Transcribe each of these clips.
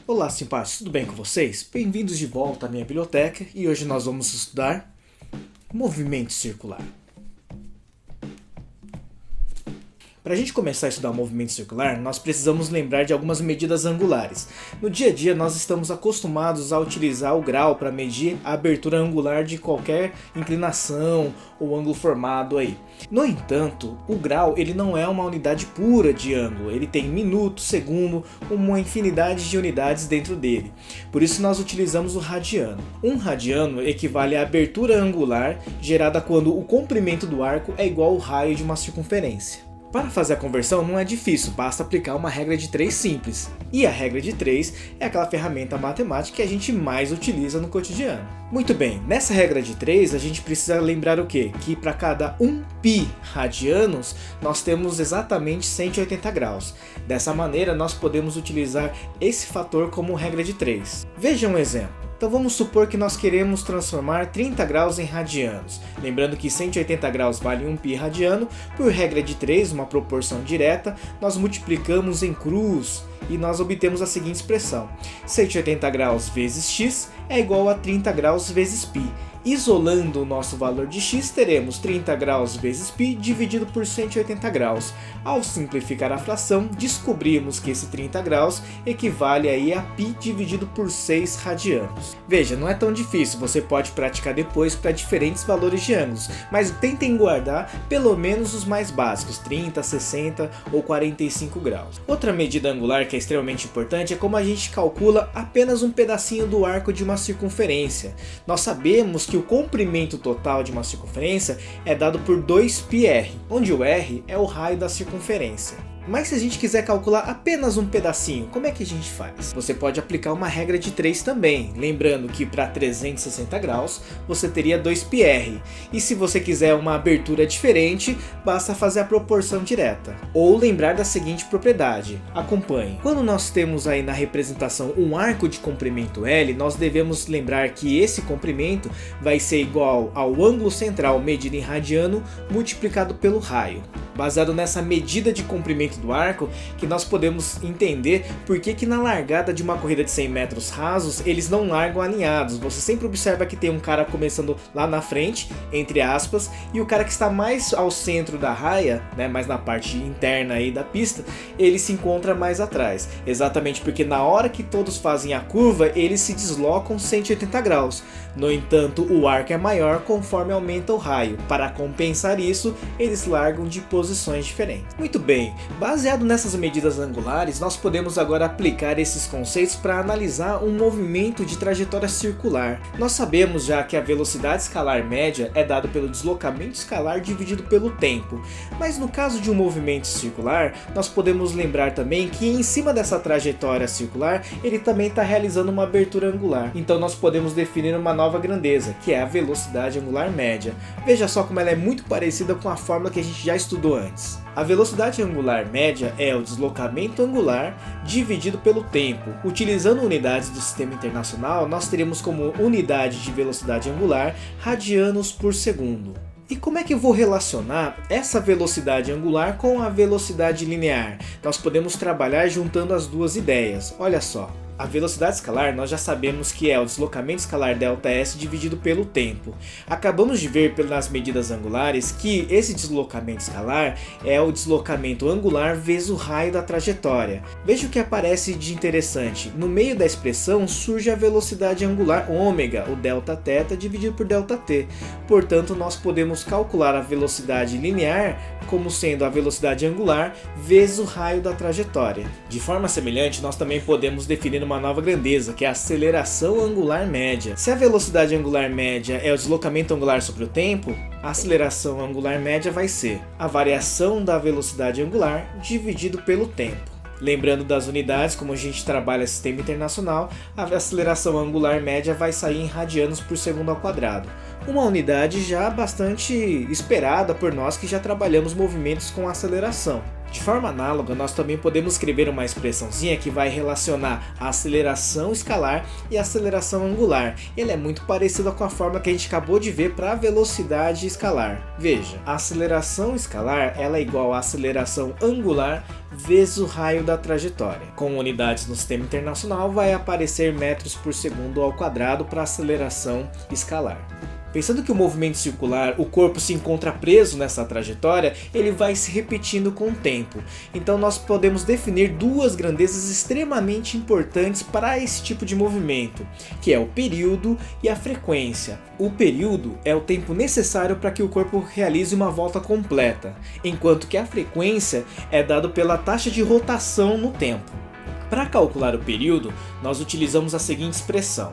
Olá, simpáticos, tudo bem com vocês? Bem-vindos de volta à minha biblioteca e hoje nós vamos estudar movimento circular. Para a gente começar a estudar o movimento circular, nós precisamos lembrar de algumas medidas angulares. No dia a dia, nós estamos acostumados a utilizar o grau para medir a abertura angular de qualquer inclinação ou ângulo formado aí. No entanto, o grau ele não é uma unidade pura de ângulo, ele tem minuto, segundo, uma infinidade de unidades dentro dele. Por isso nós utilizamos o radiano. Um radiano equivale à abertura angular gerada quando o comprimento do arco é igual ao raio de uma circunferência. Para fazer a conversão não é difícil, basta aplicar uma regra de 3 simples. E a regra de 3 é aquela ferramenta matemática que a gente mais utiliza no cotidiano. Muito bem, nessa regra de 3 a gente precisa lembrar o quê? Que para cada 1 π radianos nós temos exatamente 180 graus. Dessa maneira nós podemos utilizar esse fator como regra de 3. Veja um exemplo. Então vamos supor que nós queremos transformar 30 graus em radianos. Lembrando que 180 graus vale 1 π radiano, por regra de 3, uma proporção direta, nós multiplicamos em cruz e nós obtemos a seguinte expressão. 180 graus vezes x é igual a 30 graus vezes π. Isolando o nosso valor de x, teremos 30 graus vezes π dividido por 180 graus. Ao simplificar a fração, descobrimos que esse 30 graus equivale aí a π dividido por 6 radianos. Veja, não é tão difícil, você pode praticar depois para diferentes valores de ângulos, mas tentem guardar pelo menos os mais básicos, 30, 60 ou 45 graus. Outra medida angular que é extremamente importante é como a gente calcula apenas um pedacinho do arco de uma circunferência. Nós sabemos que o comprimento total de uma circunferência é dado por 2πr, onde o r é o raio da circunferência. Mas se a gente quiser calcular apenas um pedacinho, como é que a gente faz? Você pode aplicar uma regra de 3 também, lembrando que para 360 graus você teria 2πr. E se você quiser uma abertura diferente, basta fazer a proporção direta. Ou lembrar da seguinte propriedade, acompanhe. Quando nós temos aí na representação um arco de comprimento L, nós devemos lembrar que esse comprimento vai ser igual ao ângulo central medido em radiano multiplicado pelo raio. Baseado nessa medida de comprimento do arco, que nós podemos entender por que na largada de uma corrida de 100 metros rasos, eles não largam alinhados. Você sempre observa que tem um cara começando lá na frente, entre aspas, e o cara que está mais ao centro da raia, né, mais na parte interna aí da pista, ele se encontra mais atrás. Exatamente porque na hora que todos fazem a curva, eles se deslocam 180 graus. No entanto, o arco é maior conforme aumenta o raio. Para compensar isso, eles largam de posições diferentes. Muito bem, baseado nessas medidas angulares, nós podemos agora aplicar esses conceitos para analisar um movimento de trajetória circular. Nós sabemos já que a velocidade escalar média é dada pelo deslocamento escalar dividido pelo tempo. Mas no caso de um movimento circular, nós podemos lembrar também que em cima dessa trajetória circular, ele também está realizando uma abertura angular. Então nós podemos definir uma nova grandeza, que é a velocidade angular média. Veja só como ela é muito parecida com a fórmula que a gente já estudou antes. A velocidade angular média é o deslocamento angular dividido pelo tempo. Utilizando unidades do sistema internacional, nós teremos como unidade de velocidade angular radianos por segundo. E como é que eu vou relacionar essa velocidade angular com a velocidade linear? Nós podemos trabalhar juntando as duas ideias. Olha só. A velocidade escalar nós já sabemos que é o deslocamento escalar ΔS dividido pelo tempo. Acabamos de ver pelas medidas angulares que esse deslocamento escalar é o deslocamento angular vezes o raio da trajetória. Veja o que aparece de interessante. No meio da expressão surge a velocidade angular ômega, o Δθ dividido por ΔT. Portanto, nós podemos calcular a velocidade linear como sendo a velocidade angular vezes o raio da trajetória. De forma semelhante, nós também podemos definir uma nova grandeza, que é a aceleração angular média. Se a velocidade angular média é o deslocamento angular sobre o tempo, a aceleração angular média vai ser a variação da velocidade angular dividido pelo tempo. Lembrando das unidades, como a gente trabalha sistema internacional, a aceleração angular média vai sair em radianos por segundo ao quadrado. uma unidade já bastante esperada por nós que já trabalhamos movimentos com aceleração. De forma análoga, nós também podemos escrever uma expressãozinha que vai relacionar a aceleração escalar e a aceleração angular. Ele é muito parecido com a forma que a gente acabou de ver para a velocidade escalar. Veja, a aceleração escalar ela é igual à aceleração angular vezes o raio da trajetória. Com unidades no sistema internacional vai aparecer metros por segundo ao quadrado para a aceleração escalar. Pensando que o movimento circular, o corpo se encontra preso nessa trajetória, ele vai se repetindo com o tempo. Então nós podemos definir duas grandezas extremamente importantes para esse tipo de movimento, que é o período e a frequência. O período é o tempo necessário para que o corpo realize uma volta completa, enquanto que a frequência é dado pela taxa de rotação no tempo. Para calcular o período, nós utilizamos a seguinte expressão: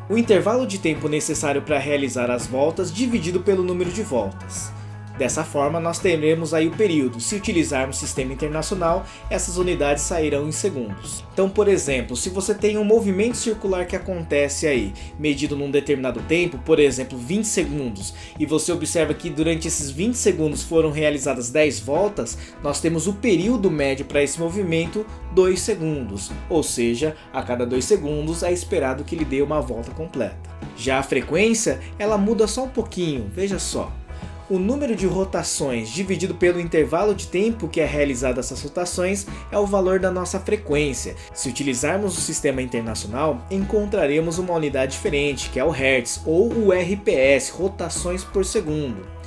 o intervalo de tempo necessário para realizar as voltas dividido pelo número de voltas. Dessa forma, nós teremos aí o período. Se utilizarmos o sistema internacional, essas unidades sairão em segundos. Então, por exemplo, se você tem um movimento circular que acontece aí, medido num determinado tempo, por exemplo, 20 segundos, e você observa que durante esses 20 segundos foram realizadas 10 voltas, nós temos o período médio para esse movimento 2 segundos, ou seja, a cada 2 segundos é esperado que ele dê uma volta completa. Já a frequência, ela muda só um pouquinho, veja só. O número de rotações dividido pelo intervalo de tempo que é realizado essas rotações é o valor da nossa frequência. Se utilizarmos o sistema internacional, encontraremos uma unidade diferente, que é o Hertz ou o RPS, rotações por segundo.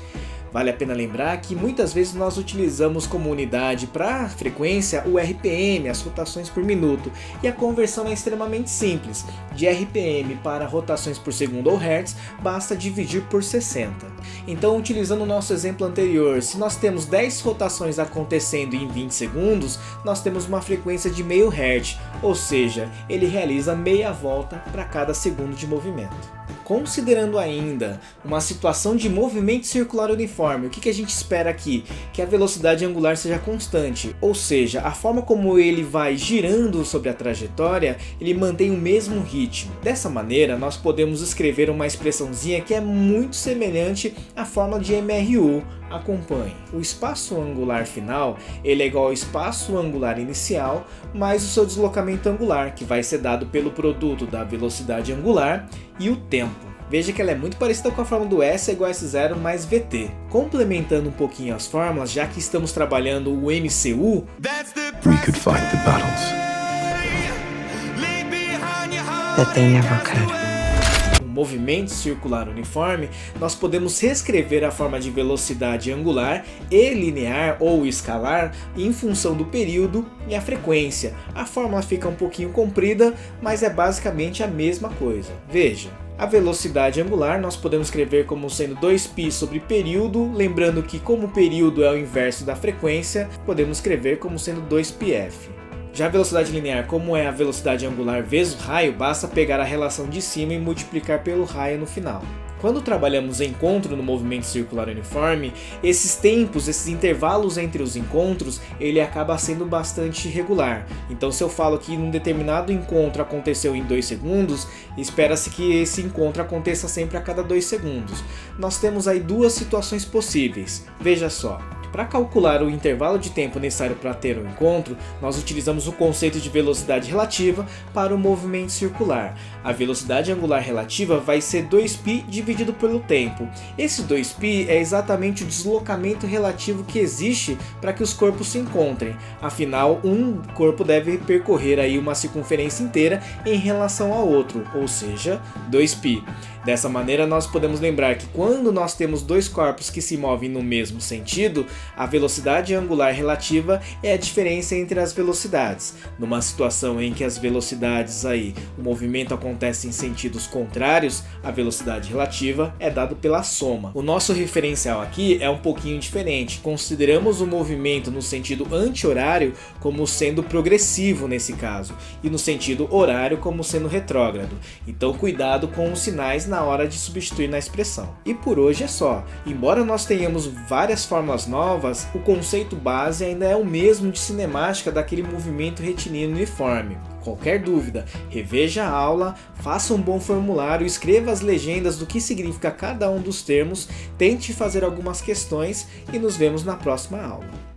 Vale a pena lembrar que muitas vezes nós utilizamos como unidade para a frequência o RPM, as rotações por minuto, e a conversão é extremamente simples. De RPM para rotações por segundo ou Hertz, basta dividir por 60. Então, utilizando o nosso exemplo anterior, se nós temos 10 rotações acontecendo em 20 segundos, nós temos uma frequência de meio Hertz, ou seja, ele realiza meia volta para cada segundo de movimento. Considerando ainda uma situação de movimento circular uniforme, o que a gente espera aqui? Que a velocidade angular seja constante, ou seja, a forma como ele vai girando sobre a trajetória, ele mantém o mesmo ritmo. Dessa maneira, nós podemos escrever uma expressãozinha que é muito semelhante à fórmula de MRU. Acompanhe. O espaço angular final ele é igual ao espaço angular inicial mais o seu deslocamento angular, que vai ser dado pelo produto da velocidade angular e o tempo. Veja que ela é muito parecida com a fórmula do S igual a S0 mais VT. Complementando um pouquinho as fórmulas, já que estamos trabalhando o MCU, we could fight the battles that they never could. movimento circular uniforme, nós podemos reescrever a forma de velocidade angular e linear ou escalar em função do período e a frequência. A fórmula fica um pouquinho comprida, mas é basicamente a mesma coisa. Veja. A velocidade angular nós podemos escrever como sendo 2π sobre período, lembrando que como o período é o inverso da frequência, podemos escrever como sendo 2πf. Já a velocidade linear, como é a velocidade angular vezes o raio, basta pegar a relação de cima e multiplicar pelo raio no final. Quando trabalhamos encontro no movimento circular uniforme, esses tempos, esses intervalos entre os encontros, ele acaba sendo bastante irregular. Então se eu falo que num determinado encontro aconteceu em 2 segundos, espera-se que esse encontro aconteça sempre a cada 2 segundos. Nós temos aí duas situações possíveis. Veja só. Para calcular o intervalo de tempo necessário para ter um encontro, nós utilizamos o conceito de velocidade relativa para o movimento circular. A velocidade angular relativa vai ser 2π dividido pelo tempo. Esse 2π é exatamente o deslocamento relativo que existe para que os corpos se encontrem. Afinal, um corpo deve percorrer aí uma circunferência inteira em relação ao outro, ou seja, 2π. Dessa maneira, nós podemos lembrar que quando nós temos dois corpos que se movem no mesmo sentido, a velocidade angular relativa é a diferença entre as velocidades. Numa situação em que as velocidades aí, o movimento acontece em sentidos contrários, a velocidade relativa é dado pela soma. O nosso referencial aqui é um pouquinho diferente. Consideramos o movimento no sentido anti-horário como sendo progressivo nesse caso, e no sentido horário como sendo retrógrado. Então cuidado com os sinais na hora de substituir na expressão. E por hoje é só. Embora nós tenhamos várias fórmulas novas, o conceito base ainda é o mesmo de cinemática daquele movimento retilíneo uniforme. Qualquer dúvida, reveja a aula, faça um bom formulário, escreva as legendas do que significa cada um dos termos, tente fazer algumas questões e nos vemos na próxima aula.